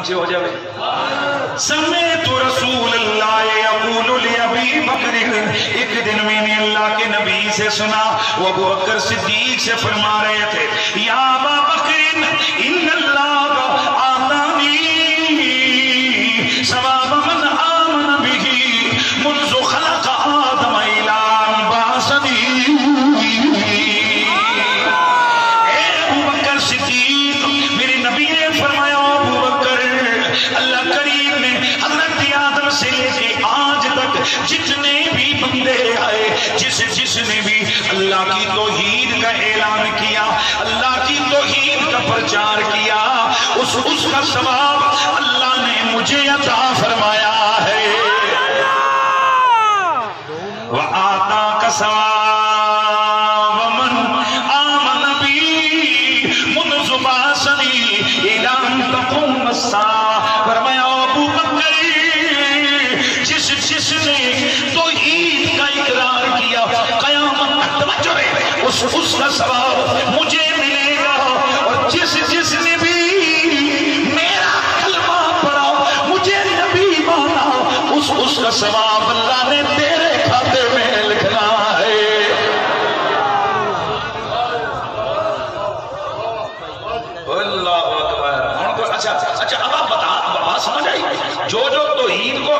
سے ہو جائے سمیت رسول اللہ یقول لأبی بکر ایک دن میں نے اللہ کے نبی سے سنا وہ ابو بکر صدیق سے فرما رہے تھے یا ابا بکر ان اللہ آتانی ثواب من آمن به منذ خلق آدم الى ان بعثنی اے ابو بکر صدیق میرے نبی نے فرمایا اللہ کریم نے حضرت آدم سے لے کے آج تک جتنے بھی بندے آئے جس نے بھی اللہ کی توحید کا اعلان کیا اللہ کی توحید کا پرچار کیا اس کا ثواب اللہ نے مجھے عطا فرمایا ہے وَآتَاكَ ثَوَابَ مَنْ آمَنَ بِي مُنْذُ بَعَثَنِي إِلَىٰ أَن تَقُومَ السَّاعَةُ فرمایا ابو بکر جس نے توحید کا اقرار کیا قیامت تک توجہ ہے اس کا ثواب مجھے ملے گا اور جس نے بھی میرا کلمہ پڑھا مجھے نبی مانا اس کا ثواب اللہ نے تیرے کھاتے میں لکھنا ہے اللہ اکبر اچھا اب آپ بتا بات سمجھ آئی جو توحید کو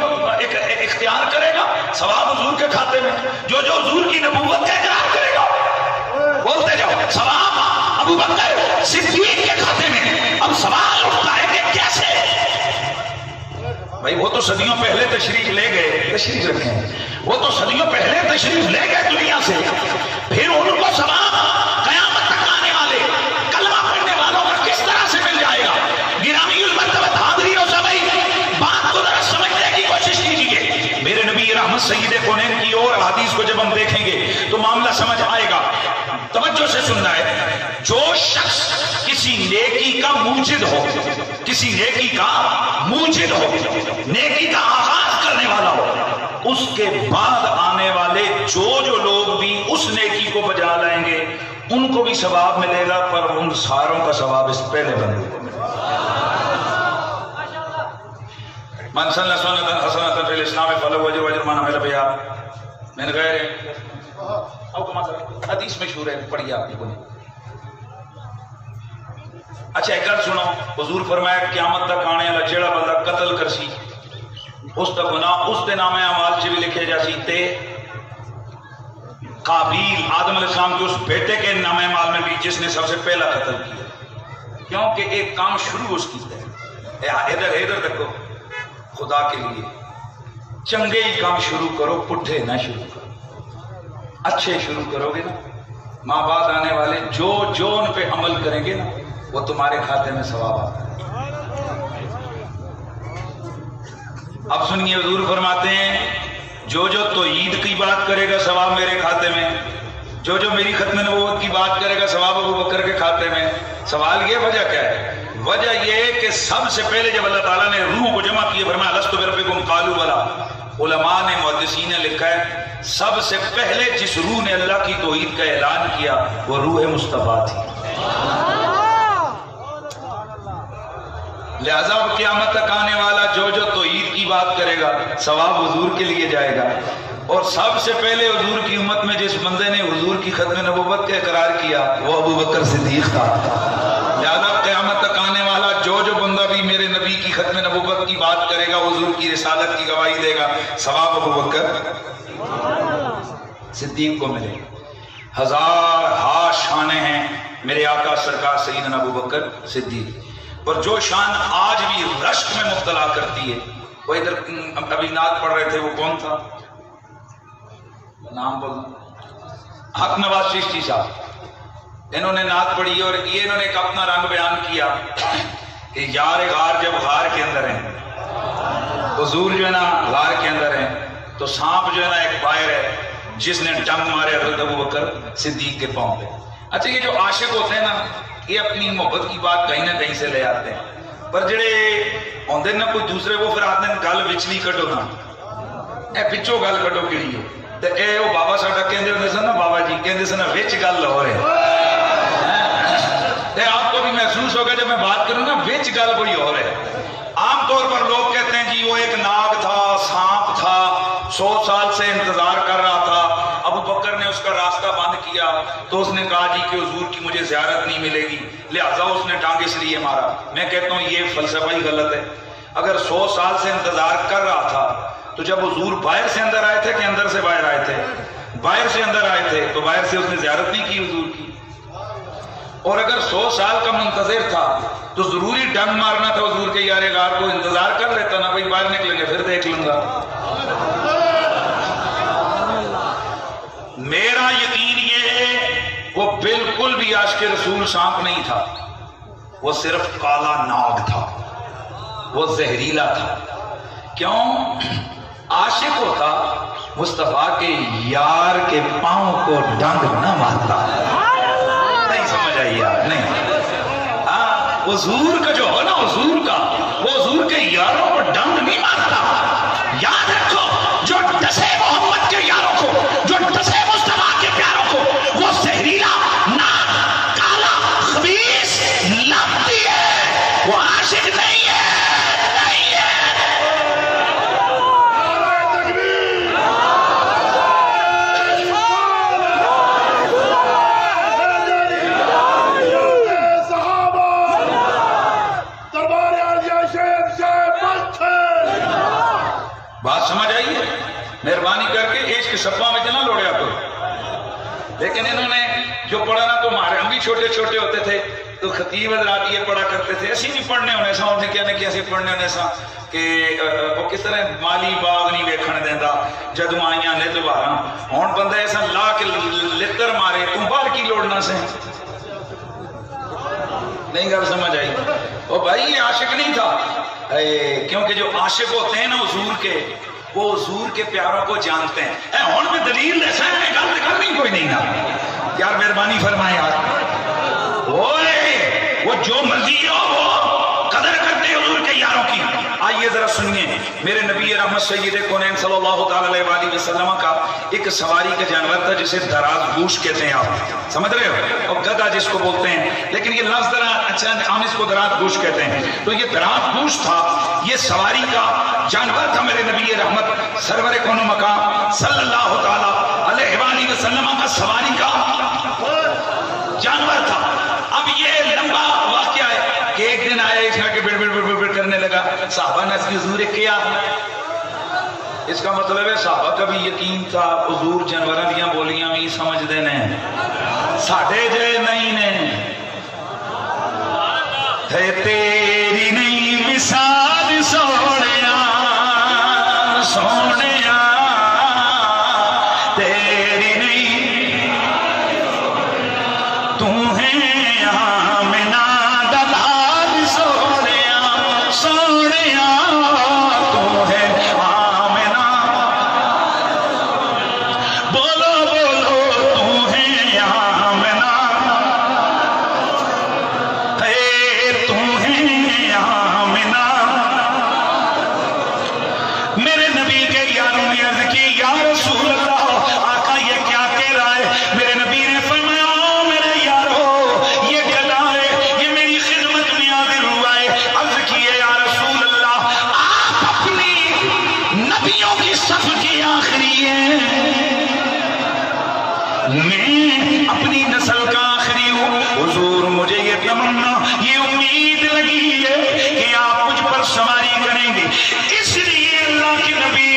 اختیار کرے گا ثواب حضور کے کھاتے میں جو حضور کی نبوت کا اقرار کرے گا بولتے جاؤ ثواب ابو بکر صدیق کے کھاتے میں اب سوال اٹھتا ہے کہ کیسے بھائی وہ تو صدیوں پہلے تشریف لے گئے تشریف رکھیں وہ تو صدیوں پہلے تشریف لے گئے دنیا سے پھر ان کو ثواب قیامت تک آنے والے کلمہ پڑھنے والوں کا کس طرح سے مل جائے گا گرامی المرتبہ حاضرین و سامعین بات کو ذرا سمجھنے کی کوشش کیجیے میرے نبی رحمت سید کونین کی اور حدیث کو جب ہم دیکھیں گے تو معاملہ سمجھ آئے گا توجہ سے سننا ہے جو شخص کسی نیکی کا موجد ہو کسی نیکی کا موجد ہو نیکی کا آغاز کرنے والا ہو اس کے بعد آنے والے جو لوگ بھی اس نیکی کو بجا لائیں گے ان کو بھی ثواب ملے گا پر ان ساروں کا ثواب اس پہلے بندے کو ملے گا من سن سنتا حسنتا فی الاسلام فلو اجر واجر من عمل بها من غیر او کما حدیث مشہور ہے پڑھی آپ نے بولے اچھا ایک گل سنو حضور فرمایا قیامت تک آنے والا جیڑا بندہ قتل کرسی اس دا گناہ اس دے نام اعمال چ بھی لکھے جاسی تے قابیل آدم علیہ السلام کے اس بیٹے کے نام اعمال میں بھی جس نے سب سے پہلا قتل کیا کیونکہ ایک کام شروع اس کی ہے ادھر دیکھو خدا کے لیے چنگے ہی کام شروع کرو پٹھے نہ شروع کرو اچھے شروع کرو گے نا ماں بعد آنے والے جو ان پہ عمل کریں گے نا وہ تمہارے کھاتے میں ثواب آتا ہے اب سنیے حضور فرماتے ہیں جو توحید کی بات کرے گا ثواب میرے کھاتے میں جو میری ختم نبوت کی بات کرے گا ثواب ابو بکر کے کھاتے میں سوال یہ وجہ کیا ہے وجہ یہ ہے کہ سب سے پہلے جب اللہ تعالیٰ نے روح کو جمع کیے فرمایا لست بربکم قالوا بلی علماء نے محدثین نے لکھا ہے سب سے پہلے جس روح نے اللہ کی توحید کا اعلان کیا وہ روح مصطفیٰ تھی لہذا قیامت تک آنے والا جو توحید کی بات کرے گا ثواب حضور کے لیے جائے گا اور سب سے پہلے حضور کی امت میں جس بندے نے حضور کی ختم نبوت کا اقرار کیا وہ ابو بکر صدیق تھا لہذا قیامت تک آنے والا جو بندہ بھی میرے نبی کی ختم نبوت کی بات کرے گا حضور کی رسالت کی گواہی دے گا ثواب ابو بکر صدیق کو ملے گا ہزار ہا شانیں ہیں میرے آقا سرکار سیدنا ابو بکر صدیق اور جو شان آج بھی رشک میں مبتلا کرتی ہے وہ ادھر ابھی نعت پڑھ رہے تھے وہ کون تھا نام بولنا حق نواز چشتی صاحب انہوں نے نعت پڑھی اور یہ انہوں نے ایک اپنا رنگ بیان کیا کہ یار غار جب غار کے اندر ہیں حضور جو ہے نا غار کے اندر ہیں تو سانپ جو ہے نا ایک باہر ہے جس نے ڈنگ مارے حضرت ابو بکر صدیق کے پاؤں پہ اچھا یہ جو عاشق ہوتے ہیں نا یہ اپنی محبت کی بات کہیں نہ کہیں سے لے آتے ہیں پر جڑے ہوندے نا کوئی دوسرے وہ پھر آتے ہیں گل وچ نہیں کٹو نا اے پچھو گل کٹو کیڑی ہے تے اے وہ بابا ساڈا کہندے ہوندے سن نا بابا جی کہندے سن وچ گل ہو رہے آپ کو بھی محسوس ہوگا جب میں بات کروں نا وچ گل کوئی اور ہے تو اس نے کہا جی کہ حضور کی مجھے زیارت نہیں ملے گی، لہٰذا اس نے ٹانگ اس لیے مارا۔ میں کہتا ہوں یہ فلسفہ ہی غلط ہے۔ اگر 100 سال سے انتظار کر رہا تھا تو جب حضور باہر سے اندر آئے تھے کہ اندر سے باہر آئے تھے؟ باہر سے اندر آئے تھے، تو باہر سے اس نے زیارت نہیں کی حضور کی۔ اور اگر 100 سال کا منتظر تھا تو ضروری ڈنگ مارنا تھا حضور کے یار غار کو، انتظار کر لیتا نا بھائی باہر نکلیں گے پھر دیکھ لوں گا۔ میرا یقین یہ ہے وہ بالکل بھی عاشق رسول سانپ نہیں تھا، وہ صرف کالا ناگ تھا، وہ زہریلا تھا۔ کیوں؟ عاشق ہوتا مصطفیٰ کے یار کے پاؤں کو ڈنگ نہ مارتا۔ نہیں سمجھ آئی یار؟ نہیں۔ حضور کا جو ہو نا، حضور کا، وہ حضور کے یاروں کو ڈنگ نہیں مارتا۔ یاد رکھو، جو ڈسے محمد کے یاروں کو، جو ڈسے مصطفیٰ کے پیاروں کو، وہ زہریلا ناگ، کالا، خبیث لگتی ہے، وہ عاشق نہیں ہے۔ بات سمجھ آئی ہے؟ مہربانی کر کے عشق سپا میں نہ لوڑیا کرو۔ لیکن انہوں نے جو پڑھا نا، تو ہمارے ہم بھی چھوٹے چھوٹے ہوتے تھے تو خطیب حضرات یہ پڑھا کرتے تھے، ایسی نہیں پڑھنے ہونے سا، انہیں کیا کیسے پڑھنے ہونے سا کہ وہ کس طرح مالی باغ نہیں ویکھن دیندا جدوں آئیاں نے دوبارہ، ہون بندہ ایسا لا کے لتر مارے تم باہر کی لوڑنا سے۔ نہیں گل سمجھ آئی؟ وہ بھائی یہ عاشق نہیں تھا، کیونکہ جو عاشق ہوتے ہیں نا حضور کے، وہ حضور کے پیاروں کو جانتے ہیں۔ اے ہون میں دلیل ایسا ہے، گل نہیں کوئی نہیں نا یار، مہربانی فرمائے یار۔ وہ جو مرضی ہو وہ قدر کرتے ہیں حضور کے یاروں کی۔ آئیے ذرا سنیے، میرے نبی رحمت سید کونین صلی اللہ تعالی علیہ وسلم کا ایک سواری کا جانور تھا جسے دراز گوش کہتے ہیں، آپ سمجھ رہے ہو، اور گدھا جس کو بولتے ہیں، لیکن یہ لفظ ذرا اچھا ہم اس کو دراز گوش کہتے ہیں۔ تو یہ دراز گوش تھا، یہ سواری کا جانور تھا میرے نبی رحمت سرور کون و مقام صلی اللہ تعالی علیہ وسلم کا سواری کا جانور تھا۔ اب یہ لمبا واقعہ ہے کہ ایک دن آیا اس میں کہ بڑ بڑ بڑ بڑ کرنے لگا، صحابہ نے اس کی حضور کیا۔ اس کا مطلب ہے صحابہ کا بھی یقین تھا حضور جانوراں دیاں بولیاں بھی سمجھ دے نے، ساڈے جے نہیں نے۔ ہے تیری نہیں مثال سونیا، سونیا تیری نہیں، تو ہے آمنہ دلال سونیا، سونیا تو ہے آمنہ، بولو بولو تو ہے آمنہ، تو ہے آمنہ۔ میرے نبی کے یاروں نے عرض کی، یا رسول اللہ، آقا یہ کیا کہہ رہا ہے؟ میرے نبی نے فرمایا، میرے یارو یہ گدھا ہے، یہ میری خدمت میں حاضر ہوا ہے۔ عرض کیے، یا رسول اللہ، آپ اپنی نبیوں کی صف کی آخری ہیں، میں اپنی نسل کا آخری ہوں۔ حضور مجھے یہ تمنا، یہ امید لگی ہے کہ آپ مجھ پر سواری کریں گے، اس لیے اللہ کے نبی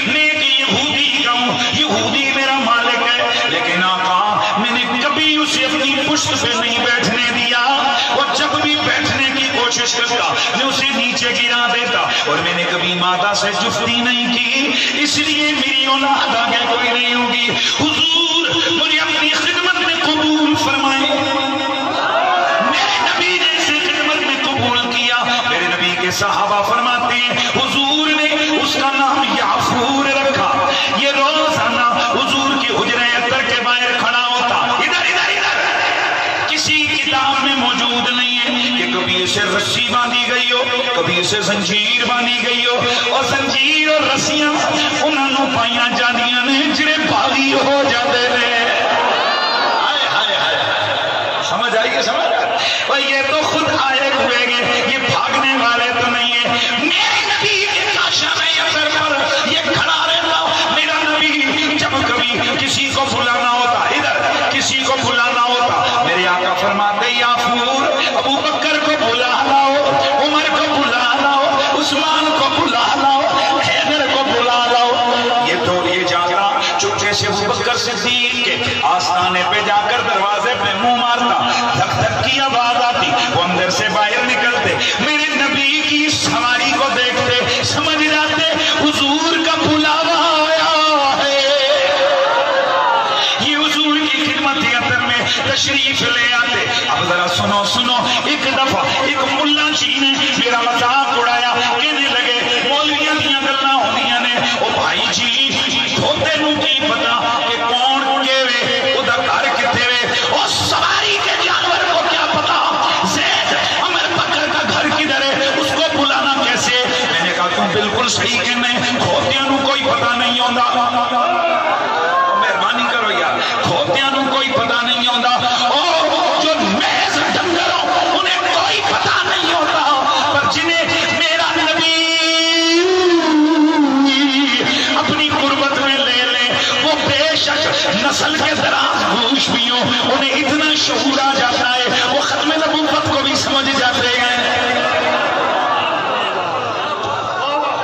میں ایک یہودی ہوں، یہودی میرا مالک ہے، لیکن آقا میں نے کبھی اسے اپنی پشت پہ نہیں بیٹھنے دیا، اور جب بھی بیٹھنے کی کوشش کرتا میں اسے نیچے گرا دیتا، اور میں نے کبھی مادہ سے جفتی نہیں کی، اس لیے میری اولاد آگے کوئی نہیں ہوگی۔ حضور مجھے اپنی خدمت میں قبول فرمائے۔ میرے نبی نے اسے خدمت میں قبول کیا۔ میرے نبی کے صحابہ فرماتے ہیں، حضور نے اس کا نام یعفور رکھا۔ یہ روزانہ حضور کی حجرہ اطہر کے باہر کھڑا ہوتا، ادھر ادھر ادھر، کسی کتاب میں موجود نہیں ہے کہ کبھی اسے رسی باندھی گئی ہو، کبھی اسے زنجیر باندھی گئی ہو، اور زنجیر اور رسیاں انہوں نے پائیاں جاندیاں نے جڑے باغی ہو جاتے رہے۔ سمجھ آئیے؟ سمجھ اور یہ تو خود آئے ہوئے گے، یہ بھاگنے والے تو نہیں ہیں۔ میرے نبی کے کاشا میں اثر پر یہ کھڑا رہتا، میرا نبی جب کبھی کسی کو بلانا ہوتا، ادھر کسی کو بلانا بالکل صحیح کہنا ہے کھوتیاں نو کوئی پتہ نہیں ہوندا مہربانی کرو یار کھوتیاں نو کوئی پتہ نہیں ہوندا او جو محض ڈنگروں انہیں کوئی پتہ نہیں ہوتا پر جنہیں میرا نبی اپنی قربت میں لے لے وہ بے شک نسل کے دراز گوش بھی ہوں انہیں اتنا شعور آ جاتا ہے وہ ختم نبوت کو بھی سمجھ جاتے ہیں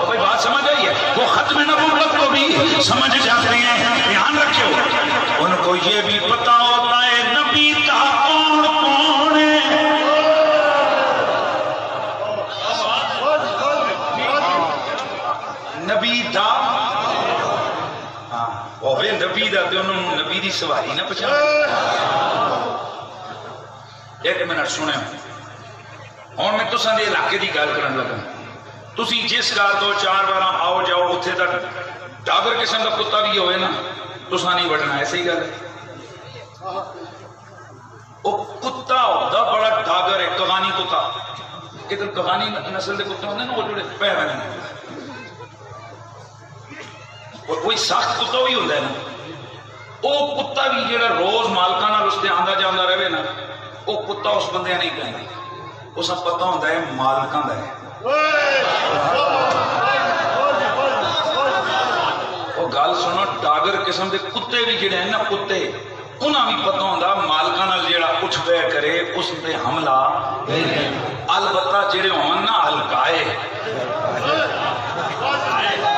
کوئی بات سمجھ آئی ہے وہ ختم نبوت کو بھی سمجھ جاتے ہیں دھیان رکھو ان کو یہ بھی پتا ہوتا ہے نبی کا کون کون ہے نبی دا ہوئے نبی دا تے انہوں نبی دی سواری نہ پہچان ایک منٹ سنے ہوں میں تساں دے علاقے دی گل کرن لگا تسی جس گھر تو 4 بار آؤ جاؤ اتنے تک ڈاگر قسم کا کتا بھی ہوئے نا تساں نہیں وڑنا ایسے ہی گل وہ کتا ہوتا بڑا ڈاگر ہے کغانی کتا ادھر کغانی نسل دے کتے ہوندے نا وہ جڑے پہرے نے کوئی سخت کتا بھی ہوتا ہے نا وہ کتا بھی جڑا روز مالکاں نال اس تے آندا جاندا رہے نا وہ کتا اس بندے نہیں کہندے اساں پتہ ہوندا ہے مالکاں دا ہے وہ گل سنو ڈاگر قسم دے کتے بھی جڑے ہیں نا کتے انہاں بھی پتہ ہوندا مالکاں نال جڑا اٹھ پیا کرے اس تے حملہ البتہ جڑے ہون نا ہلکائے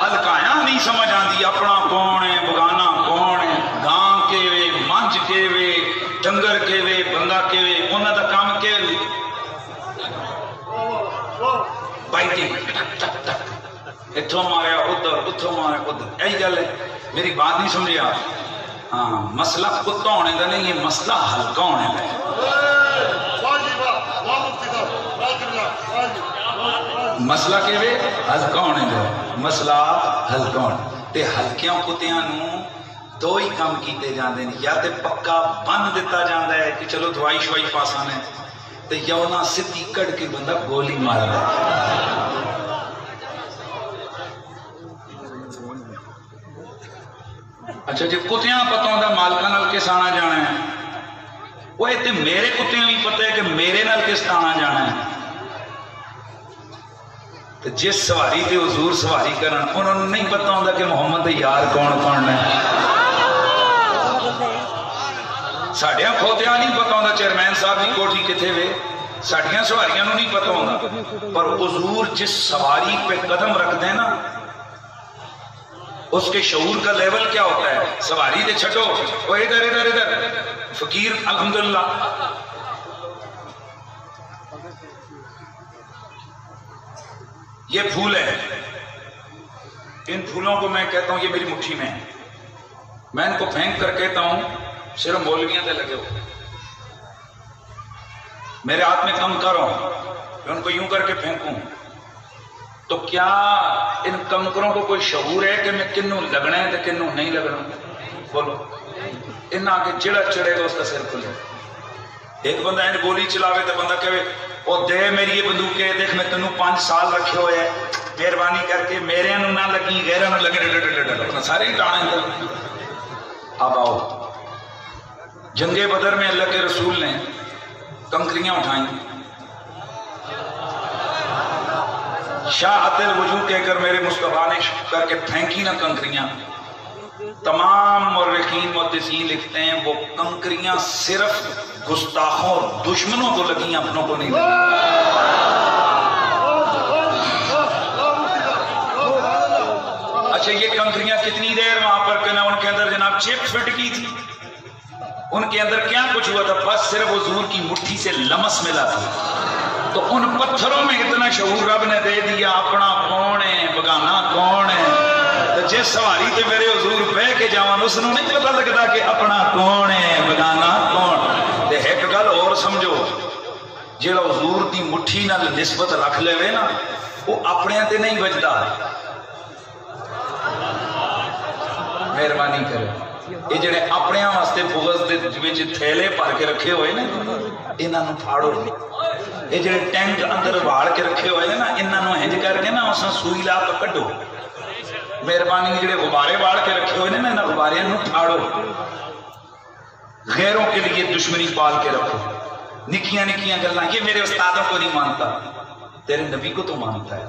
ہلکایا نہیں سمجھ آندی اپنا کون ہے بگانا کون ہے گاں کے وے منج کے وے ڈنگر کے وے بندہ کے وے انہاں دا کام کے بائٹنگ اتھوں ماریا ادھر اتھوں ماریا ادھر یہی گل ہے میری بات نہیں سمجھیا ہاں مسئلہ کتا ہونے کا نہیں یہ مسئلہ ہلکا ہونے کا مسئلہ کہ وے ہلکا ہونے کا مسئلہ ہلکا ہونے تے ہلکیاں کتیاں نو دو ہی کام کیتے جاندے ہیں یا تے پکا بند دیتا جاندہ ہے کہ چلو دوائی شوائی پاس آنے تے یا انہاں سدھی کڑ کے بندہ گولی مار رہا ہے اچھا جی کتیاں پتہ ہوندہ مالکاں نال کس آنا جانا ہے وہ تے میرے کتیاں بھی پتہ ہے کہ میرے نال کس آنا جانا ہے تو جس سواری تے حضور سواری کرن انہوں نے نہیں پتہ ہوندہ کہ محمد یار کون کون ہے ساڑھیاں کھوتیاں نہیں پتہ ہوندہ چیئرمین صاحب کی کوٹھی کتھے وے ساڑھیاں سواریاں نہیں پتہ ہوندہ پر حضور جس سواری پہ قدم رکھ دیں نا اس کے شعور کا لیول کیا ہوتا ہے سواری دے چھٹو وہ ادھر ادھر ادھر فقیر الحمدللہ یہ پھول ہے ان پھولوں کو میں کہتا ہوں یہ میری مٹھی میں ہے میں ان کو پھینک کر کہتا ہوں صرف مولویاں تے لگے ہو میرے ہاتھ میں کم کرو میں ان کو یوں کر کے پھینکوں تو کیا ان کنکروں کو کوئی شعور ہے کہ میں کنوں لگنا ہے تو کنوں نہیں لگنا بولو ان آگے چڑا چڑے گا اس کا سر کھلے ایک بندہ ان گولی چلاوے تو بندہ کہے او دے میری یہ بندوق ہے دیکھ میں تنوں 5 سال رکھے ہوئے ہیں مہربانی کر کے میرے انہوں نہ لگی غیرہ نہ لگے اپنا سارے ہی ٹانے ہیں اب آؤ جنگ بدر میں اللہ کے رسول نے کنکریاں اٹھائیں شاہت الوجوہ کہہ کر میرے مصطفیٰ نے کر کے پھینکی نہ کنکریاں تمام مورخین محدثین لکھتے ہیں وہ کنکریاں صرف گستاخوں اور دشمنوں کو لگیں اپنوں کو نہیں لگیں اچھا یہ کنکریاں کتنی دیر وہاں پر کہنا ان کے اندر جناب چپ فٹ کی تھی ان کے اندر کیا کچھ ہوا تھا بس صرف حضور کی مٹھی سے لمس ملا تھا تو ان پتھروں میں اتنا شعور رب نے دے دیا اپنا کون ہے بگانا کون ہے تو جس سواری تے میرے حضور بہ کے جاوان اس نے نہیں پتا لگتا کہ اپنا کون ہے بگانا کون تے ایک گل اور سمجھو جیڑا حضور دی مٹھی نال نسبت رکھ لے وے نا وہ اپنے تے نہیں بجدا مہربانی کرے یہ جڑے اپنے واسطے بغض دے وچ تھیلے بھر کے رکھے ہوئے نا انہاں نوں پھاڑو یہ جڑے ٹینک اندر واڑ کے رکھے ہوئے نا انہاں نوں ہنج کر کے نا اساں سوئی لا کے کڈو مہربانی جڑے غبارے واڑ کے رکھے ہوئے نا انہاں غباریاں نوں ٹھاڑو غیروں کے لیے دشمنی پال کے رکھو نکیاں نکیاں گلاں یہ میرے استادوں کو نہیں مانتا تیرے نبی کو تو مانتا ہے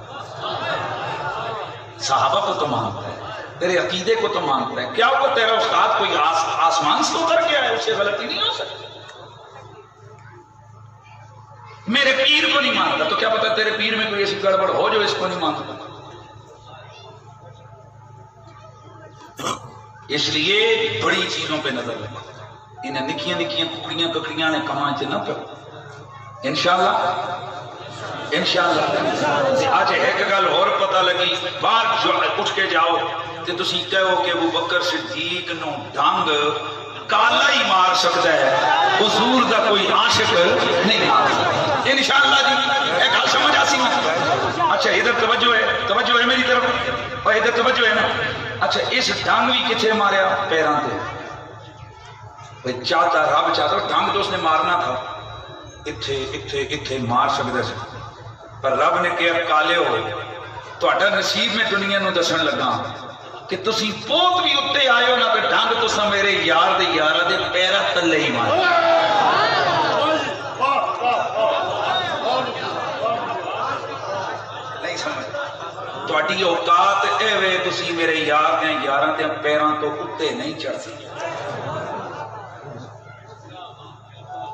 صحابہ کو تو مانتا ہے تیرے عقیدے کو تو مانتا ہے کیا وہ تیرا استاد کوئی آسمان سے اتر گیا ہے اسے غلطی نہیں ہو سکتی میرے پیر کو نہیں مانتا تو کیا پتا تیرے پیر میں کوئی ایسی گڑبڑ ہو جو اس کو نہیں مانتا اس لیے بڑی چیزوں پہ نظر رکھو انہیں نکیاں نکیاں ککڑیاں ککڑیاں نے کمان چ نہ پڑو انشاءاللہ آج ایک گل اور پتہ لگی باہر اٹھ کے جاؤ تو تسی کہو کہ ابو بکر صدیق نو ڈنگ کالا ہی مار سکتا ہے حضور دا کوئی عاشق نہیں مار سکتا انشاءاللہ جی ایک گل سمجھ آسی نا اچھا ادھر توجہ ہے میری طرف اور ادھر توجہ ہے نا اچھا اس ڈنگ بھی کتنے ماریا پیران تے چاہتا رب چاہتا ڈنگ تو اس نے مارنا تھا اتھے مار سکتا سی پر رب نے کہا کالے ہو تہاڈا نصیب میں دنیا نو دسن لگا کہ تسی بہت بھی اتنے آئے ہو نا کہ ڈنگ تساں میرے یار دے یارا دے پیرا تلے ہی مار نہیں سمجھ تہاڈی اوقات اے وے تسی میرے یار دے یاراں دے پیراں تو اتنے نہیں چڑھ سکتے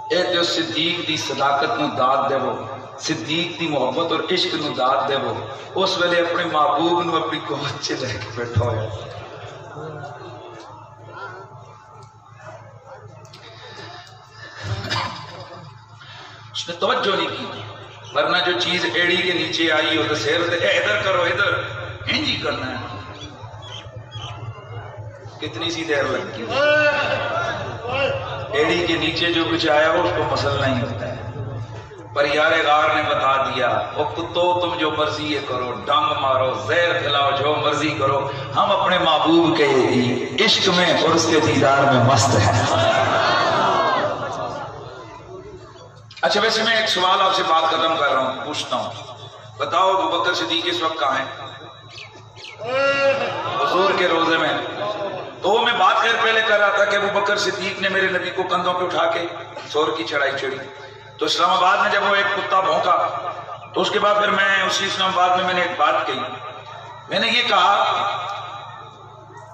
اے تو صدیق دی صداقت نو داد دے وہ صدیق دی محبت اور عشق نو داد دے وہ اس ویلے اپنے محبوب نو اپنی کوچ سے لے کے بیٹھا ہویا اس نے توجہ نہیں کی ورنہ جو چیز ایڑی کے نیچے آئی ہو تو سیر دے ادھر کرو ادھر ہنجی کرنا ہے کتنی سی دیر لگی ایڑی کے نیچے جو کچھ آیا ہو اس کو مسئلہ نہیں ہوتا ہے پر یار غار نے بتا دیا وہ کتو تم جو مرضی یہ کرو ڈنگ مارو زہر کھلاؤ جو مرضی کرو ہم اپنے محبوب کے عشق میں اور اس کے دیدار میں مست ہیں اچھا ویسے میں ایک سوال آپ سے بات ختم کر رہا ہوں پوچھتا ہوں بتاؤ ابو بکر صدیق اس وقت کہاں ہیں حضور کے روزے میں تو میں بات خیر پہلے کر رہا تھا کہ ابو بکر صدیق نے میرے نبی کو کندھوں پہ اٹھا کے سور کی چڑھائی چڑھی تو اسلام آباد میں جب وہ ایک کتا بھونکا تو اس کے بعد پھر میں اسی اسلام آباد میں نے ایک بات کہی میں نے یہ کہا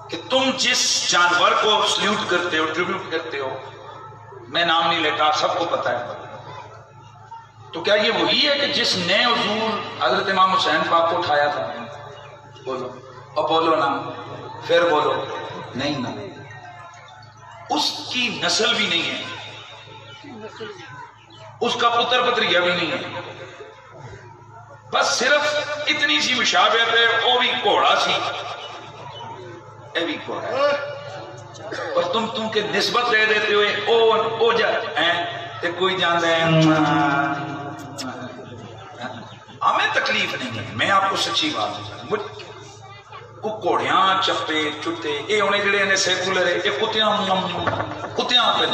کہ تم جس جانور کو سلیوٹ کرتے ہو ٹریبیوٹ کرتے ہو میں نام نہیں لیتا سب کو پتا ہے تو کیا یہ وہی ہے کہ جس نے حضور حضرت امام حسین پاک کو اٹھایا تھا بولو اور بولو نا پھر بولو نہیں نا اس کی نسل بھی نہیں ہے اس کا پتر پتریہ بھی نہیں ہے بس صرف اتنی سی مشابہت ہے وہ بھی گھوڑا سی اے بھی گھوڑا اور تم کے نسبت دے دیتے ہوئے او جا تے کوئی جانتا ہے ہمیں تکلیف نہیں ہے میں آپ کو سچی بات گھوڑیاں چپے چٹے یہ ہونے جڑے نے سیکولر ہے یہ کتیاں پہ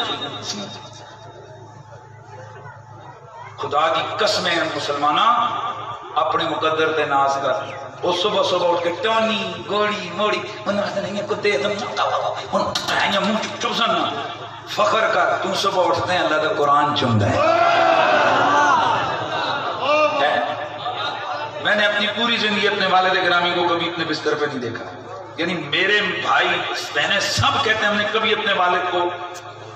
خدا کی قسمیں مسلمانہ اپنے مقدر دے ناز کر وہ صبح اٹھ کے ٹونی گوڑی موڑی کتے چپ سننا فخر کر تم صبح اٹھتے ہیں اللہ کا قرآن چمتا ہے میں نے اپنی پوری زندگی اپنے والد گرامی کو کبھی اپنے بستر پہ نہیں دیکھا یعنی میرے بھائی بہنیں سب کہتے ہیں ہم نے کبھی اپنے والد کو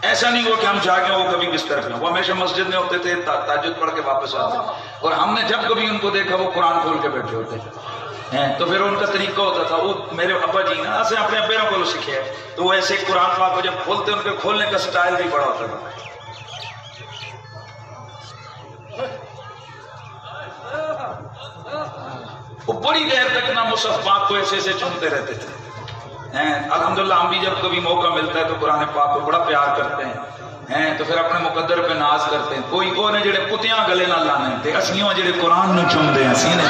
ایسا نہیں ہوا کہ ہم جا کے وہ کبھی بستر پہ وہ ہمیشہ مسجد میں ہوتے تھے تہجد پڑھ کے واپس آتے اور ہم نے جب کبھی ان کو دیکھا وہ قرآن کھول کے بیٹھے ہوتے تو پھر ان کا طریقہ ہوتا تھا وہ میرے ابا جی نا ایسے اپنے ابیروں کو سیکھے تو وہ ایسے قرآن پاک کو جب کھولتے ان کے کھولنے کا سٹائل بھی بڑا ہوتا تھا وہ بڑی دیر تک نا مصحف پاک کو ایسے ایسے چنتے رہتے تھے الحمدللہ ہم بھی جب کبھی موقع ملتا ہے تو قرآن پاک کو بڑا پیار کرتے ہیں تو پھر اپنے مقدر پہ ناز کرتے ہیں کوئی وہ نے جڑے کتیاں گلے نہ لانے تے اسیوں جڑے قرآن نو چنتے ہیں سینے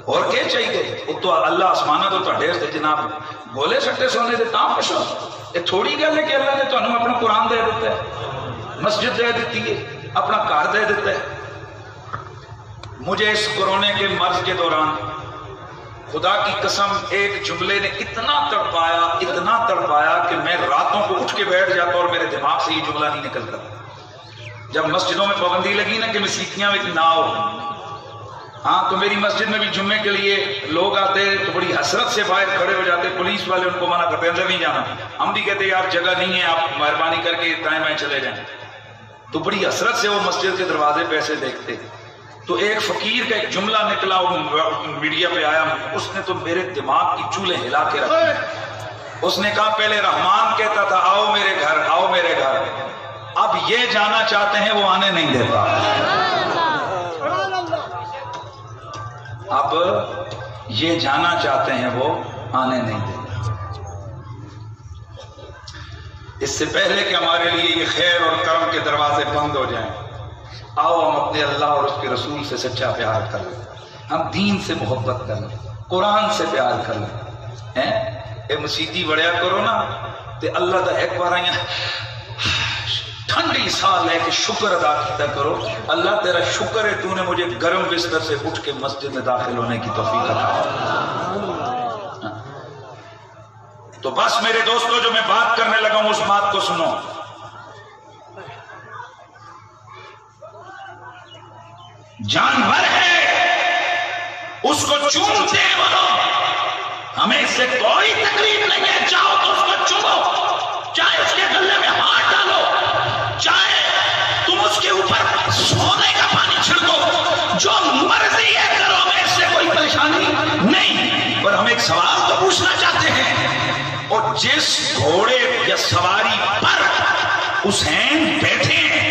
اور کیا چاہیے وہ تو اللہ آسمانہ تو تھوڑے جناب بولے سٹے سونے دے تاں پشو یہ تھوڑی گل ہے کہ اللہ نے تمہیں اپنا قرآن دے دیتا ہے مسجد دے دیتی ہے اپنا گھر دے دیتا ہے مجھے اس کورونے کے مرض کے دوران خدا کی قسم ایک جملے نے اتنا تڑپایا کہ میں راتوں کو اٹھ کے بیٹھ جاتا اور میرے دماغ سے یہ جملہ نہیں نکلتا. جب مسجدوں میں پابندی لگی نا کہ مسیتیاں میں نہ ہو، ہاں تو میری مسجد میں بھی جمعے کے لیے لوگ آتے تو بڑی حسرت سے باہر کھڑے ہو جاتے، پولیس والے ان کو منع کرتے اندر نہیں جانا. ہم بھی کہتے یار جگہ نہیں ہے، آپ مہربانی کر کے دائیں بائیں چلے جائیں. تو بڑی حسرت سے وہ مسجد کے دروازے پہ ایسے دیکھتے. تو ایک فقیر کا ایک جملہ نکلا، وہ میڈیا پہ آیا، اس نے تو میرے دماغ کی چولہے ہلا کے رکھے. اس نے کہا پہلے رحمان کہتا تھا آؤ میرے گھر، آؤ میرے گھر، اب یہ جانا چاہتے ہیں وہ آنے نہیں دیتا. اب یہ جانا چاہتے ہیں وہ آنے نہیں دیتا. اس سے پہلے کہ ہمارے لیے یہ خیر اور کرم کے دروازے بند ہو جائیں، آؤ ہم اپنے اللہ اور اس کے رسول سے سچا پیار کر لیں، ہم دین سے محبت کر لیں، قرآن سے پیار کر لیں. اے مسیتی بڑھیا کرو نا تے اللہ دا ایک بار آئیں ٹھنڈی سال ہے کہ شکر ادا کیتا کرو. اللہ تیرا شکر ہے تو نے مجھے گرم بستر سے اٹھ کے مسجد میں داخل ہونے کی توفیق عطا. تو بس میرے دوستو جو میں بات کرنے لگا ہوں اس بات کو سنو. جانور ہے اس کو چومتے ہیں وہ لوگ، ہمیں اس سے کوئی تکلیف نہیں ہے. چاہو تو اس کو چومو، چاہے اس کے گلے میں ہاتھ ڈالو، چاہے تم اس کے اوپر سونے کا پانی چھڑکو، جو مرضی ہے کرو، ہمیں اس سے کوئی پریشانی نہیں. پر ہم ایک سوال تو پوچھنا چاہتے ہیں، اور جس گھوڑے یا سواری پر حسین بیٹھے ہیں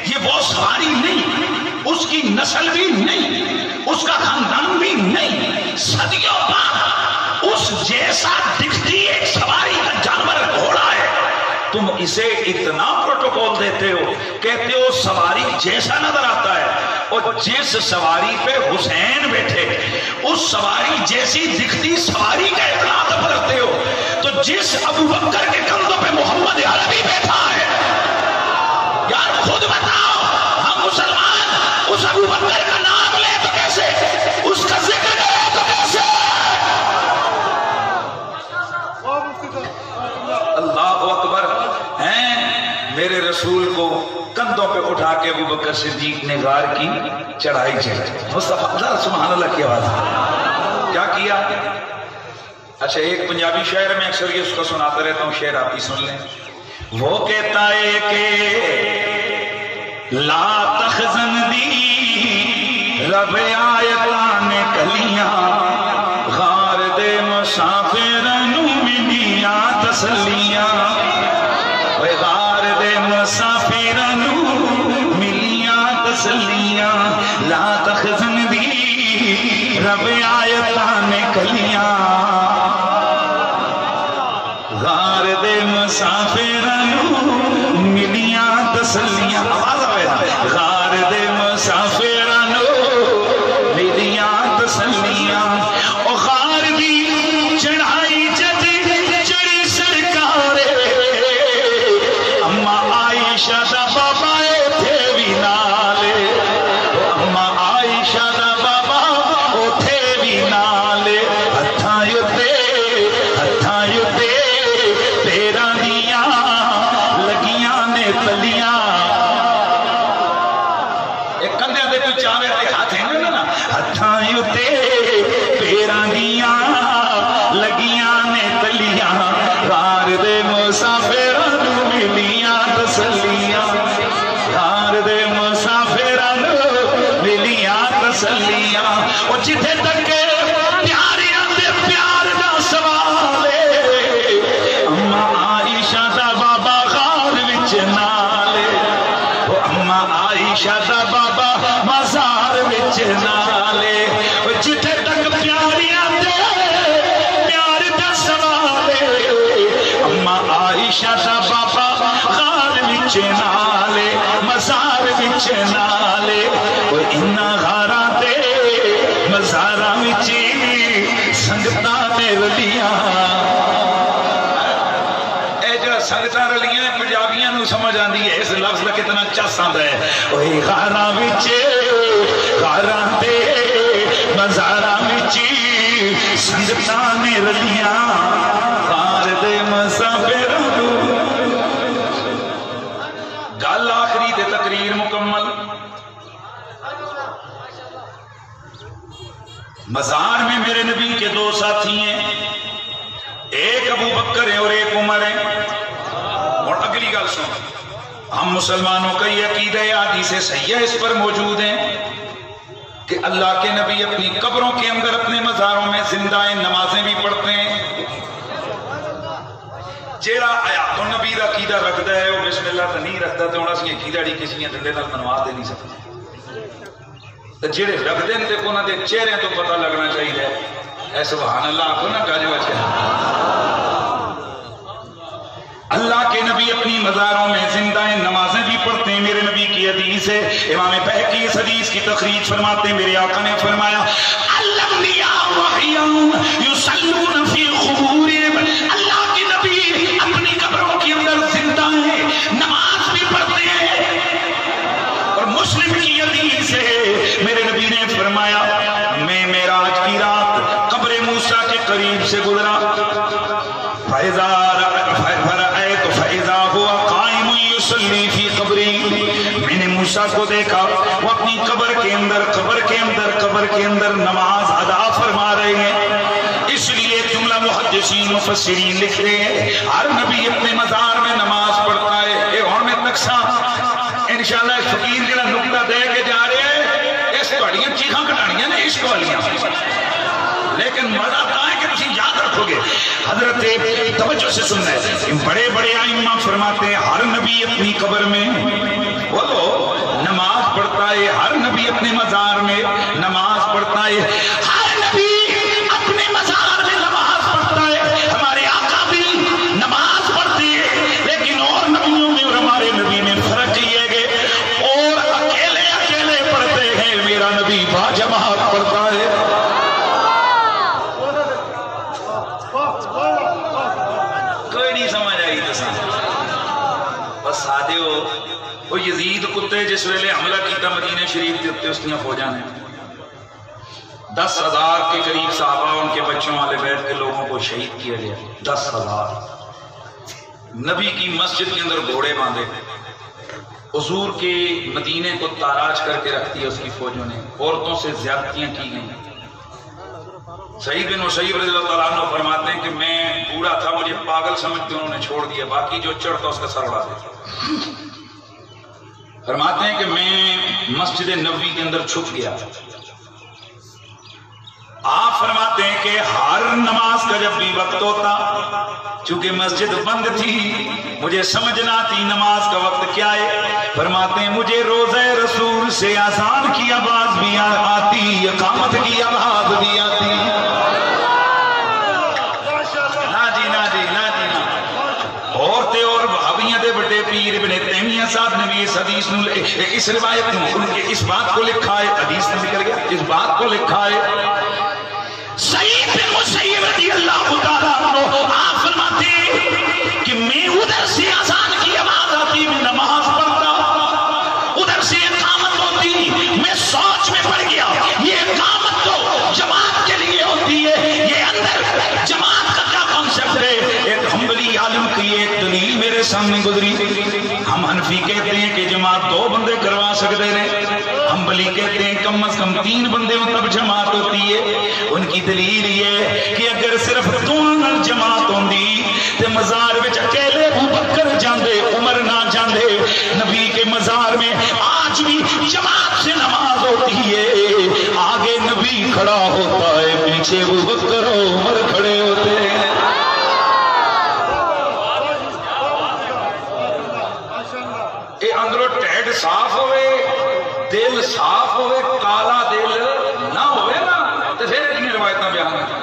یہ وہ سواری نہیں، اس کی نسل بھی نہیں، اس کا خاندان بھی نہیں، صدیوں بعد اس جیسا دکھتی ایک سواری کا جانور گھوڑا ہے. تم اسے اتنا پروٹوکول دیتے ہو، کہتے ہو سواری جیسا نظر آتا ہے، اور جس سواری پہ حسین بیٹھے اس سواری جیسی دکھتی سواری کا اتنا ادب کرتے ہو. تو جس ابو بکر کے کندھوں پہ محمد عربی بیٹھا ہے، یار خود بتاؤ، ہم مسلمان اس ابو بکر کا نام لے تو کیسے، اس کا ذکر کرے تو کیسے. اللہ اکبر. ہیں میرے رسول کو کندھوں پہ اٹھا کے ابو بکر صدیق نے غار کی چڑھائی چڑھائی. مصطفیٰ سبحان اللہ کی آواز کیا کیا. اچھا ایک پنجابی شاعر میں اکثر یہ اس کو سناتا رہتا ہوں، شعر آپ ہی سن لیں. وہ کہتا ہے کہ لا تخزن دی رب آیتان کلیاں، غار دے مسافر نو ملیاں تسلیاں، غار دے مسافر نو ملیاں تسلیاں. لا تخزن دی رب آیتان کلیاں، غار دے مسافر نو ملیاں تسلیاں. غار دے مسافر نو ملیاں تسلیاں. او غار دی چڑھائی جد چڑھی سرکار، اما عائشہ دا بابا تھے بھی نالے، اما عائشہ دا بابا تھے بھی نالے. ہتھاں یتے پیراں دیاں لگیاں نے تلیاں. ایک کندھے دے کوئی چاوے تے ہاتھ ہیں نا، ہتھاں یتے پیراں دیاں لگیاں نے تلیاں. غار دے مسافراں نو ملیاں تسلیاں، غار دے مسافراں نو ملیاں تسلیاں. او جتھے تک پیاریاں دے پیار دا سوال ہے، اما عائشہ دا بابا غار وچ نالے، او اما عائشہ دا بابا مزار وچ نالے. او جتھے تک پیاریاں دے پیار دا سوال ہے، اما عائشہ دا بابا غار وچ نالے، مزار وچ نالے. او انہاں غاراں تے مزاراں وچ سنگتاں نے رلیاں. اے جو سنگتاں رلیاں پنجابیاں نو سمجھ آندی ہے اس لفظ کا کتنا چس آندا ہے. اوہ غاراں وچ غاراں تے مزارا وچی سنگتاں نے رلیاں غار دے مسافر گل آخری دے تقریر مکمل مزار میں میرے نبی کے دو ساتھی ہیں ایک ابو بکر ہے اور ایک عمر ہے اور اگلی گل سن ہم مسلمانوں کا یہ عقیدہ حدیث صحیح ہے اس پر موجود ہیں کہ اللہ کے نبی اپنی قبروں کے اندر اپنے مزاروں میں زندہ نمازیں بھی پڑھتے ہیں جیڑا حیات النبی دا عقیدہ رکھتا ہے وہ بسم اللہ تو نہیں رکھتا تو انہاں سی عقیدہ دی کسی ڈنڈے نال منوا دے نہیں سکتے جڑے رکھتے ہیں تو انہوں نے چہرے تو پتہ لگنا چاہیے اے سبحان اللہ آخو نا گاج بچے اللہ کے نبی اپنی مزاروں میں زندہ نمازیں بھی پڑھتے ہیں میرے نبی کی حدیث ہے امام بہقی اس حدیث کی تخریج فرماتے ہیں میرے آقا نے فرمایا الانبیاء وحیان یصلون فی قبورہم اللہ کے نبی اپنی قبروں کے اندر زندہ ہیں نماز بھی پڑھتے ہیں اور مسلم کی حدیث ہے میرے نبی نے فرمایا میں معراج کی رات قبر موسیٰ کے قریب سے گزرا میں نے موسیٰ کو دیکھا وہ اپنی قبر کے اندر نماز ادا فرما رہے ہیں اس لیے جملہ محدثین مفسرین لکھ رہے ہیں ہر نبی اپنے مزار میں نماز پڑھتا ہے اے اور میں نقشہ انشاءاللہ فقیر جڑا نقطہ دے کے جا رہے ہیں اس تہاڈیاں چیخاں کٹانیاں نے عشق والیاں لیکن مزہ کہاں ہے کہ تسی یاد رکھو گے حضرت توجہ سے سننا ہے بڑے بڑے ائمہ فرماتے ہیں ہر نبی اپنی قبر میں وہ تو نماز پڑھتا ہے ہر نبی اپنے مزار میں نماز پڑھتا ہے ہر نبی اپنے مزار میں نماز پڑھتا ہے ہمارے آقا بھی نماز پڑھتے ہیں لیکن اور نبیوں میں اور ہمارے نبی میں فرق یہ ہے کہ اور اکیلے پڑھتے ہیں میرا نبی باجماعت پڑھتا ہے کوئی نہیں سمجھ آئی تو بس سادے ہو وہ یزید کتے جس ویلے حملہ کیتا مدینہ شریف کے اتنے اس نے فوجاں نے 10,000 کے قریب صحابہ ان کے بچوں والے بیت کے لوگوں کو شہید کیا گیا 10,000 نبی کی مسجد کے اندر گھوڑے باندھے حضور کے مدینے کو تاراج کر کے رکھ دیا اس کی فوجوں نے عورتوں سے زیادتیاں کی گئیں سعید بن مسیب رضی اللہ تعالیٰ عنہ فرماتے ہیں کہ میں بوڑھا تھا مجھے پاگل سمجھتے انہوں نے چھوڑ دیا باقی جو چڑھتا اس کا سر اڑا دیتا فرماتے ہیں کہ میں مسجد نبوی کے اندر چھپ گیا آپ فرماتے ہیں کہ ہر نماز کا جب بھی وقت ہوتا چونکہ مسجد بند تھی مجھے سمجھنا تھی نماز کا وقت کیا ہے فرماتے ہیں مجھے روضہ رسول سے اذان کی آواز بھی آتی اقامت کی آواز بھی آتی عورتیں اور وہابیاں دے بڑے پیر ابن تیمیہ صاحب نے بھی اس حدیث اس روایت میں اس بات کو لکھا ہے حدیث میں نکل گیا اس بات کو لکھا ہے سعید بن مسیب رضی اللہ تعالیٰ عنہ آپ فرماتے ہیں کہ میں ادھر سے اذان کی آواز آتی میں نماز پڑھتا ادھر سے اقامت ہوتی میں سوچ میں پڑ گیا یہ اقامت تو جماعت کے لیے ہوتی ہے یہ اندر جماعت کا کیا کانسیپٹ ہے ایک حنبلی عالم کی ایک دلیل میرے سامنے گزری ہم حنفی کہتے ہیں کہ جماعت 2 بندے کروا سکتے ہیں حنبلی کہتے ہیں کم از کم 3 بندے ہوں تب جماعت ہوتی ہے ان کی دلیل یہ کہ اگر صرف 2 جماعت ہوندی تے مزار وچ اکیلے ابو بکر جاندے عمر نہ جاندے نبی کے مزار میں آج بھی جماعت سے نماز ہوتی ہے آگے نبی کھڑا ہوتا ہے پیچھے ابو بکر اور عمر کھڑے ہوتے ہیں اے اندروں ٹیڈ صاف ہوئے دل صاف ہوئے کالا دل نہ ہوئے نا تو پھر اتنی روایتاں بیان کرتے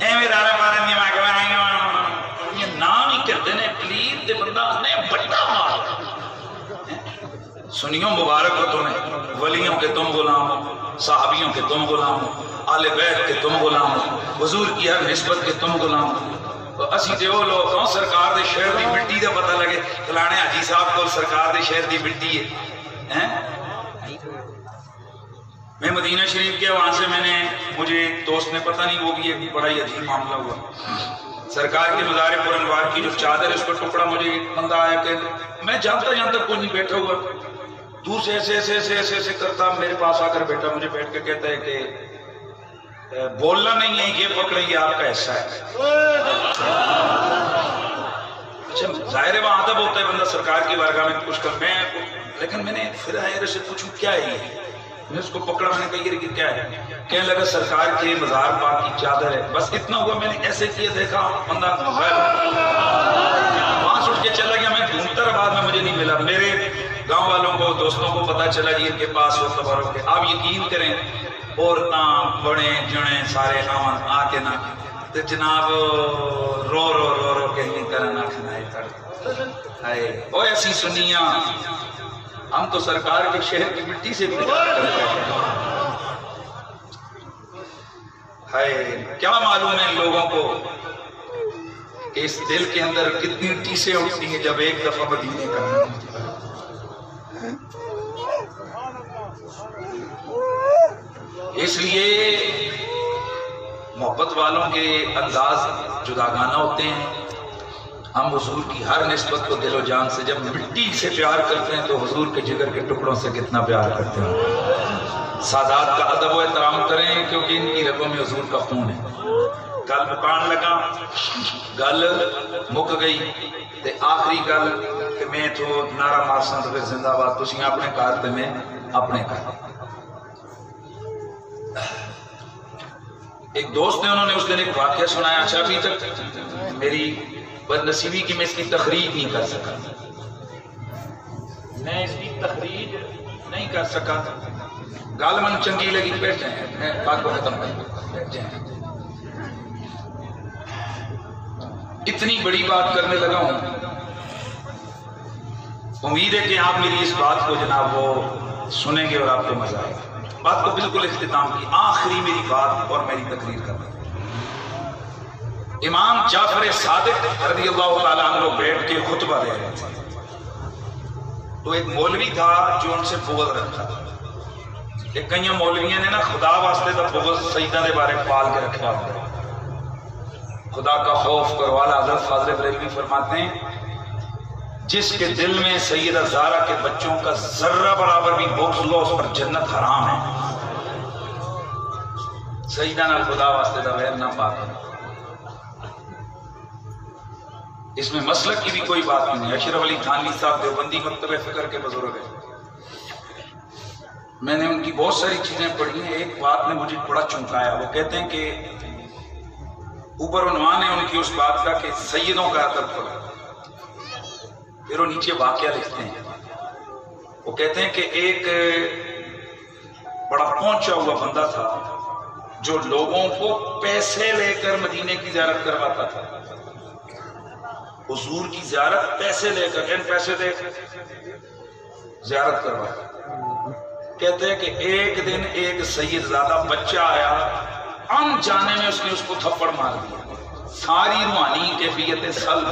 ایویں دارے مارے نہیں میں کہ یہ نام ہی کرتے ہیں پلیز دے بندہ نے بڑا مار سنیوں مبارک ہو تمہیں ولیوں کے تم غلام ہو صحابیوں کے تم غلام ہو آل بیت کے تم غلام ہو حضور کی ہر نسبت کے تم غلام ہو اسی تے وہ لوگ کہوں سرکار دے شہر دی مٹی دا پتہ لگے فلانے حاجی صاحب کو سرکار دے شہر دی مٹی ہے میں مدینہ شریف گیا، وہاں سے مجھے ایک دوست نے، پتہ نہیں وہ بھی ایک بڑا ہی عجیب معاملہ ہوا، سرکار کے مزار پر انوار کی جو چادر ہے اس پر ٹکڑا، مجھے ایک بندہ آیا کہ میں جانتا کوئی نہیں بیٹھا ہوا، دور سے ایسے ایسے ایسے ایسے ایسے کرتا میرے پاس آ کر بیٹھا، مجھے بیٹھ کے کہتا ہے کہ بولنا نہیں ہے، یہ پکڑے یہ آپ کا حصہ ہے۔ اچھا ظاہر ہے وہاں ادب ہوتا ہے، بندہ سرکار کی بارگاہ میں کچھ کر، لیکن میں نے پھر آئے سے پوچھوں کیا ہے یہ، میں اس کو پکڑا، میں نے کہا یہ کیا ہے، کہنے لگا سرکار کے مزار پاک کی چادر ہے۔ بس اتنا ہوا، میں نے ایسے کیا، دیکھا بندہ وہاں سے اٹھ کے چلا گیا، میں ڈھونڈتا رہا، بعد میں مجھے نہیں ملا، میرے گاؤں والوں کو دوستوں کو پتا چلا جی ان کے پاس وہ تبارک کے، آپ یقین کریں عورتاں بڑے جڑے سارے آمن آ کے نہ تو جناب رو رو رو رو کے نہیں کرنا کھنائے کر او ایسی سنیاں، ہم تو سرکار کے شہر کی مٹی سے بھی کرتے ہیں، کیا معلوم ہے لوگوں کو کہ اس دل کے اندر کتنی ٹیسیں اٹھتی ہیں جب ایک دفعہ مدینے کا۔ اس لیے محبت والوں کے انداز جداگانہ ہوتے ہیں۔ ہم حضور کی ہر نسبت کو دل و جان سے، جب مٹی سے پیار کرتے ہیں تو حضور کے جگر کے ٹکڑوں سے کتنا پیار کرتے ہیں۔ سادات کا ادب و احترام کریں کیونکہ ان کی رگوں میں حضور کا خون ہے۔ گل مکان لگا، گل مک گئی تے آخری گل کہ میں تو نعرہ مارساں تو پھر زندہ باد، تسی اپنے کار تے میں اپنے کار۔ ایک دوست نے، انہوں نے اس دن ایک واقعہ سنایا، اچھا ابھی تک میری بد نصیبی کی میں اس کی تخریج نہیں کر سکا، میں اس کی تخریج نہیں کر سکا، گال من چنگی لگی، بیٹھ جائیں، میں بات کو ختم کر بیٹھ جائیں۔ اتنی بڑی بات کرنے لگا ہوں، امید ہے کہ آپ میری اس بات کو جناب وہ سنیں گے اور آپ کو مزہ آئے گا۔ بات کو بالکل اختتام کی، آخری میری بات اور میری تقریر کرنا۔ امام جعفر صادق رضی اللہ تعالیٰ عنہ بیٹھ کے خطبہ دے رہے تھے، تو ایک مولوی تھا جو ان سے بغض رکھتا تھا۔ ایک کئی مولویوں نے نا خدا واسطے تو بغض سیدہ دے بارے پال کے رکھا ہوتا ہے، خدا کا خوف کرو۔ اعلیٰ حضرت فاضل بریلوی فرماتے ہیں جس کے دل میں سیدہ زہرا کے بچوں کا ذرہ برابر بھی بغض ہو، اس پر جنت حرام ہے۔ سیدہ نال خدا واسطے دا غیر نہ پاک، اس میں مسلک کی بھی کوئی بات نہیں ہے۔ اشرف علی تھانوی صاحب دیوبندی مکتب فکر کے بزرگ ہیں، میں نے ان کی بہت ساری چیزیں پڑھی ہیں، ایک بات نے مجھے بڑا چونکایا، وہ کہتے ہیں کہ اوپر عنوان ہے ان کی اس بات کا کہ سیدوں کا ادب کرو، پھر وہ نیچے واقعہ لکھتے ہیں، وہ کہتے ہیں کہ ایک بڑا پہنچا ہوا بندہ تھا جو لوگوں کو پیسے لے کر مدینے کی زیارت کرواتا تھا، حضور کی زیارت پیسے لے کر، ان پیسے دے زیارت کرواتا۔ کہتے ہیں کہ ایک دن ایک سید زادہ بچہ آیا، ان جانے میں اس نے اس کو تھپڑ مار دیا، ساری روحانی کیفیت سلب۔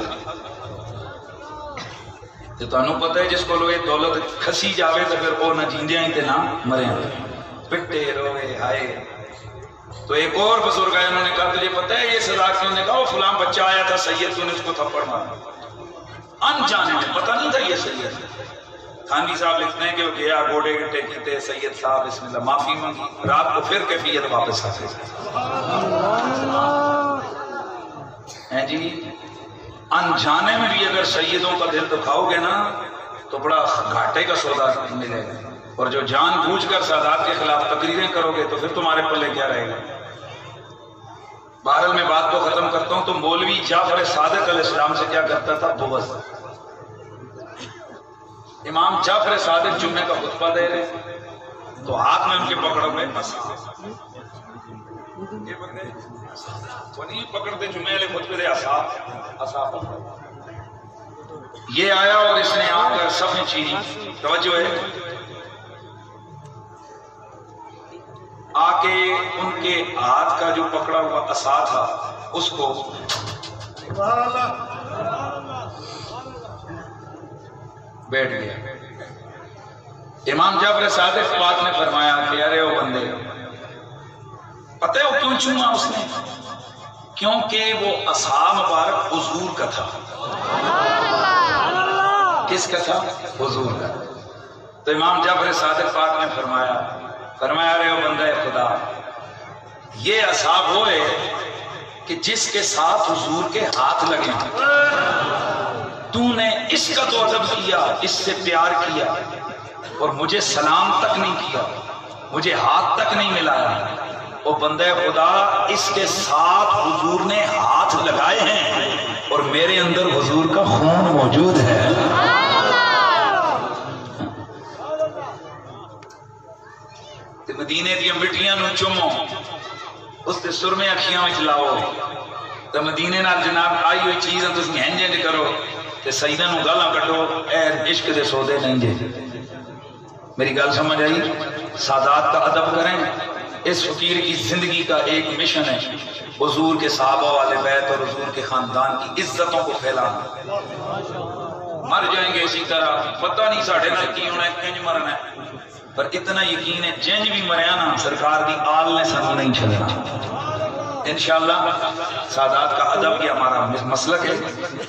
تو تانوں پتہ ہے جس کو لوے دولت کھسی جاوے تو پھر وہ نہ جیندیاں ہی تے نہ مرے ہیں، پٹے روئے ہائے۔ تو ایک اور بزرگ آئے، انہوں نے کہا تجھے پتہ ہے یہ سزا کیوں؟ نے کہا وہ فلاں بچہ آیا تھا سید، تو نے اس کو تھپڑ مارا، ان جانے میں پتہ نہیں تھا یہ سید ہے۔ تھانوی صاحب لکھتے ہیں کہ وہ گیا، گوڑے گٹے کیتے، سید صاحب بسم اللہ معافی مانگی، رات کو پھر کیفیت واپس آتے ہیں جی۔ انجانے میں بھی اگر سیدوں کا دل دکھاؤ گے نا تو بڑا گھاٹے کا سودا ملے گا، اور جو جان بوجھ کر سادات کے خلاف تقریریں کرو گے تو پھر تمہارے پلے کیا رہے گا۔ بہرحال میں بات کو ختم کرتا ہوں، تو مولوی جعفر صادق علیہ السلام سے کیا کرتا تھا؟ بغض۔ امام جعفر صادق جمعے کا خطبہ دے رہے تو ہاتھ میں ان کے پکڑ ہوئے یہ بندے وہ نہیں پکڑتے جمعے والے خطبے دے اصحاب، یہ آیا اور اس نے آ کر صفیں چینی، توجہ ہے، آ کے ان کے ہاتھ کا جو پکڑا ہوا عصا تھا اس کو بیٹھ گیا۔ امام جعفر صادق پاک نے فرمایا کہ ارے او بندے، پتہ ہے وہ کیوں چوما اس نے؟ کیونکہ وہ عصا مبارک حضور کا تھا. کس کا تھا؟ حضور کا. تو امام جعفر صادق پاک نے فرمایا رہے ہو بندہ خدا، یہ عصا وہ ہے کہ جس کے ساتھ حضور کے ہاتھ لگے تو نے اس کا تو ادب کیا، اس سے پیار کیا، اور مجھے سلام تک نہیں کیا، مجھے ہاتھ تک نہیں ملایا. وہ بندہ خدا اس کے ساتھ حضور نے ہاتھ لگائے ہیں اور میرے اندر حضور کا خون موجود ہے. مدینے دیا مٹیاں نو چومو، اس تے سرمے اکھیاں وچ لاؤ، تے مدینے نال جناب آئی ہوئی چیزاں تسی ہنجے کرو تے سیداں نو گالاں کڈو، اے عشق دے سودے نہیں جے. میری گل سمجھ آئی؟ سادات کا ادب کریں. اس فقیر کی زندگی کا ایک مشن ہے حضور کے صحابہ والے بیت اور حضور کے خاندان کی عزتوں کو پھیلانا. مر جائیں گے اسی طرح، پتہ نہیں ساڑھے نال کی ہونا ہے، کنج مرنا ہے، پر اتنا یقین ہے جنج بھی مریا نا سرکار دی آل نے سانو نہیں چھلنا. انشاءاللہ سادات کا ادب یہ ہمارا مسلک ہے.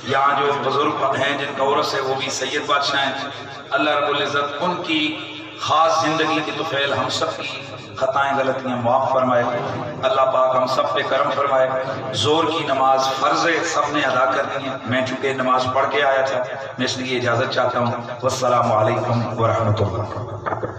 یہاں جو بزرگ ہیں جن کا عرس ہے وہ بھی سید بادشاہ ہیں. اللہ رب العزت ان کی خاص زندگی کی طفیل ہم سب کی خطائیں غلطیاں معاف فرمائے. اللہ پاک ہم سب پہ کرم فرمائے. زور کی نماز فرض ہے، سب نے ادا کر دی ہے. میں چونکہ نماز پڑھ کے آیا تھا میں اس لیے اجازت چاہتا ہوں. والسلام علیکم ورحمۃ اللہ.